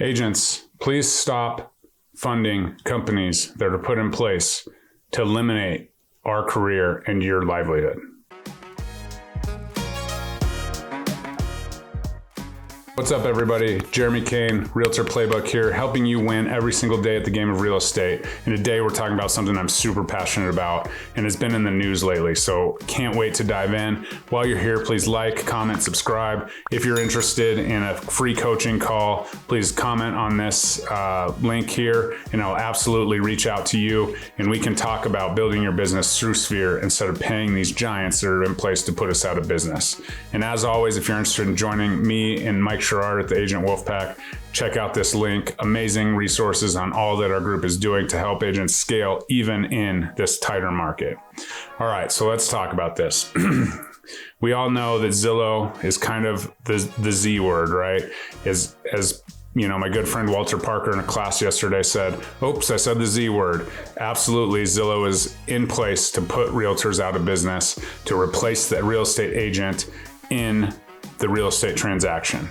Agents, please stop funding companies that are put in place to eliminate our career and your livelihood. What's up, everybody? Jeremy Kane, Realtor Playbook here, helping you win every single day at the game of real estate. And today we're talking about something I'm super passionate about and has been in the news lately. So can't wait to dive in. While you're here, please like, comment, subscribe. If you're interested in a free coaching call, please comment on this link here and I'll absolutely reach out to you and we can talk about building your business through Sphere instead of paying these giants that are in place to put us out of business. And as always, if you're interested in joining me and Mike Sherrard at the Agent Wolfpack, check out this link. Amazing resources on all that our group is doing to help agents scale even in this tighter market. All right, so let's talk about this. We all know that Zillow is kind of the Z word, right? As you know, my good friend Walter Parker in a class yesterday said, oops, I said the Z word. Absolutely, Zillow is in place to put realtors out of business, to replace that real estate agent in the real estate transaction.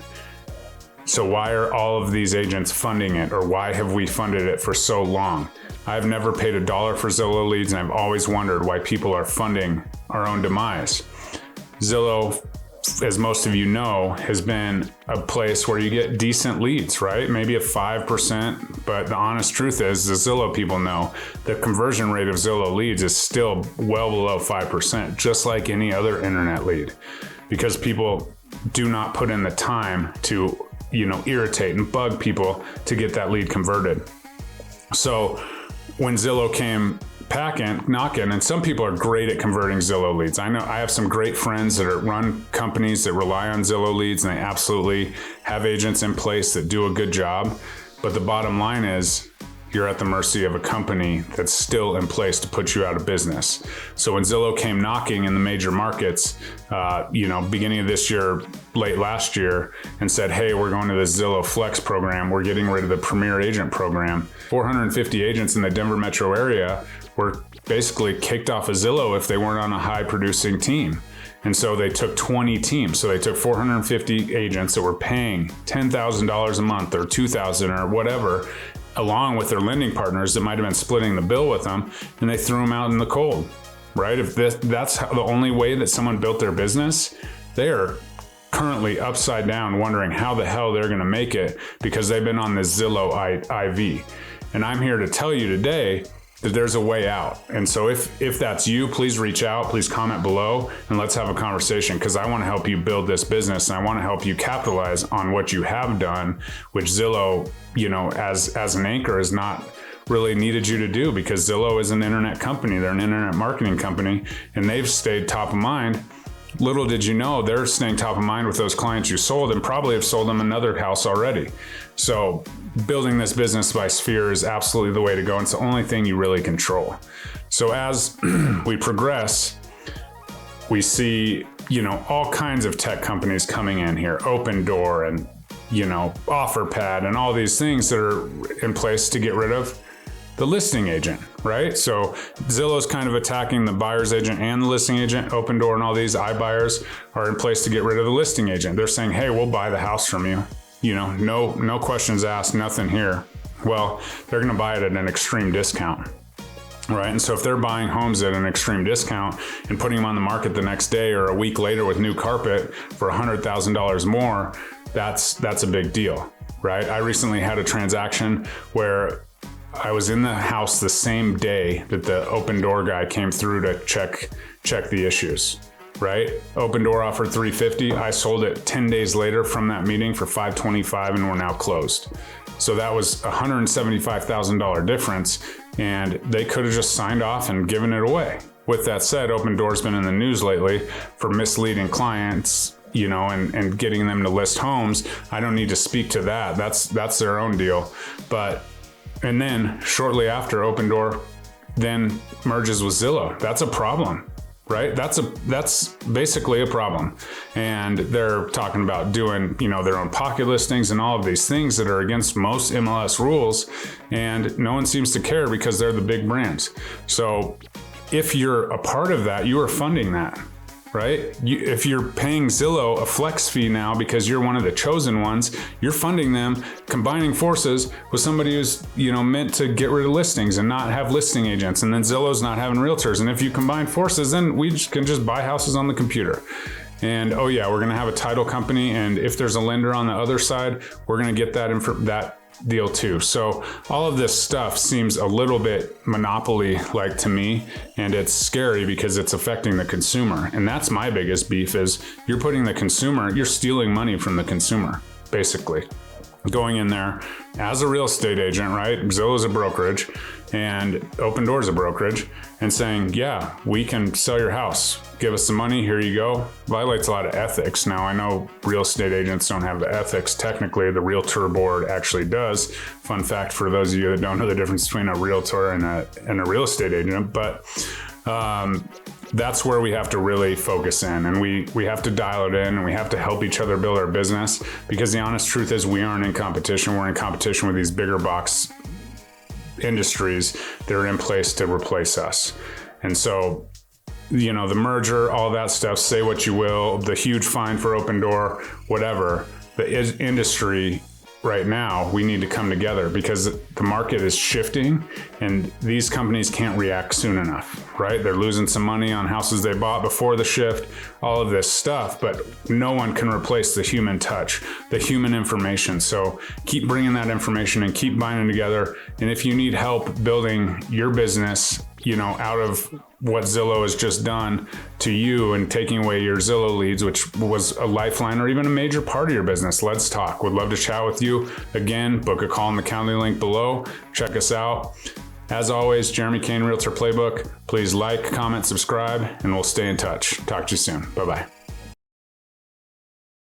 So why are all of these agents funding it, or why have we funded it for so long? I've never paid $1 for Zillow Leads, and I've always wondered why people are funding our own demise. Zillow, as most of you know, has been a place where you get decent leads, right? Maybe a 5%, but the honest truth is, the Zillow people know, the conversion rate of Zillow Leads is still well below 5%, just like any other internet lead, because people do not put in the time to irritate and bug people to get that lead converted. So when Zillow came knocking, and some people are great at converting Zillow leads. I know I have some great friends that run companies that rely on Zillow leads, and they absolutely have agents in place that do a good job. But the bottom line is, you're at the mercy of a company that's still in place to put you out of business. So when Zillow came knocking in the major markets, beginning of this year, late last year, and said, hey, we're going to the Zillow Flex program. We're getting rid of the Premier Agent program. 450 agents in the Denver metro area were basically kicked off of Zillow if they weren't on a high producing team. And so they took 20 teams. So they took 450 agents that were paying $10,000 a month or $2,000 or whatever, along with their lending partners that might have been splitting the bill with them, and they threw them out in the cold, right? If that's the only way that someone built their business, they are currently upside down wondering how the hell they're gonna make it because they've been on the Zillow IV. And I'm here to tell you today that there's a way out. And so if that's you, please reach out, please comment below, and let's have a conversation, because I want to help you build this business and I want to help you capitalize on what you have done, which Zillow, as an anchor has not really needed you to do, because Zillow is an internet company. They're an internet marketing company, and they've stayed top of mind. Little did you know, they're staying top of mind with those clients you sold, and probably have sold them another house already. So building this business by Sphere is absolutely the way to go. And it's the only thing you really control. So as we progress, we see, all kinds of tech companies coming in here, Opendoor and, OfferPad and all these things that are in place to get rid of the listing agent, right? So Zillow's kind of attacking the buyer's agent and the listing agent. Opendoor and all these iBuyers are in place to get rid of the listing agent. They're saying, hey, we'll buy the house from you. No questions asked, nothing here. Well, they're going to buy it at an extreme discount, right? And so if they're buying homes at an extreme discount and putting them on the market the next day or a week later with new carpet for $100,000 more, that's a big deal, right? I recently had a transaction where I was in the house the same day that the Opendoor guy came through to check the issues, right? Opendoor offered $350. I sold it 10 days later from that meeting for $525, and we're now closed. So that was a $175,000 difference, and they could have just signed off and given it away. With that said, Opendoor's been in the news lately for misleading clients, and getting them to list homes. I don't need to speak to that. That's their own deal. And then shortly after, Opendoor then merges with Zillow. That's a problem, right? That's basically a problem. And they're talking about doing, their own pocket listings and all of these things that are against most MLS rules. And no one seems to care because they're the big brands. So if you're a part of that, you are funding that. right? If you're paying Zillow a flex fee now because you're one of the chosen ones, you're funding them, combining forces with somebody who's, meant to get rid of listings and not have listing agents. And then Zillow's not having realtors. And if you combine forces, then we can just buy houses on the computer. And oh yeah, we're going to have a title company. And if there's a lender on the other side, we're going to get that deal too. So all of this stuff seems a little bit monopoly-like to me, and it's scary because it's affecting the consumer. And that's my biggest beef is you're stealing money from the consumer, basically. Going in there as a real estate agent, right? Zillow's a brokerage and Opendoor's a brokerage, and saying, yeah, we can sell your house. Give us some money, here you go. Violates a lot of ethics. Now, I know real estate agents don't have the ethics. Technically, the Realtor board actually does. Fun fact for those of you that don't know the difference between a realtor and a real estate agent. But that's where we have to really focus in, and we have to dial it in, and we have to help each other build our business, because the honest truth is we aren't in competition. We're in competition with these bigger box industries that are in place to replace us. And so, the merger, all that stuff, say what you will, the huge fine for Opendoor, whatever, the industry right now, we need to come together because the market is shifting and these companies can't react soon enough, right? They're losing some money on houses they bought before the shift, all of this stuff, but no one can replace the human touch, the human information. So keep bringing that information and keep binding together. And if you need help building your business, out of what Zillow has just done to you and taking away your Zillow leads, which was a lifeline or even a major part of your business, let's talk. Would love to chat with you. Again, book a call in the Calendly link below. Check us out. As always, Jeremy Kane, Realtor Playbook. Please like, comment, subscribe, and we'll stay in touch. Talk to you soon. Bye-bye.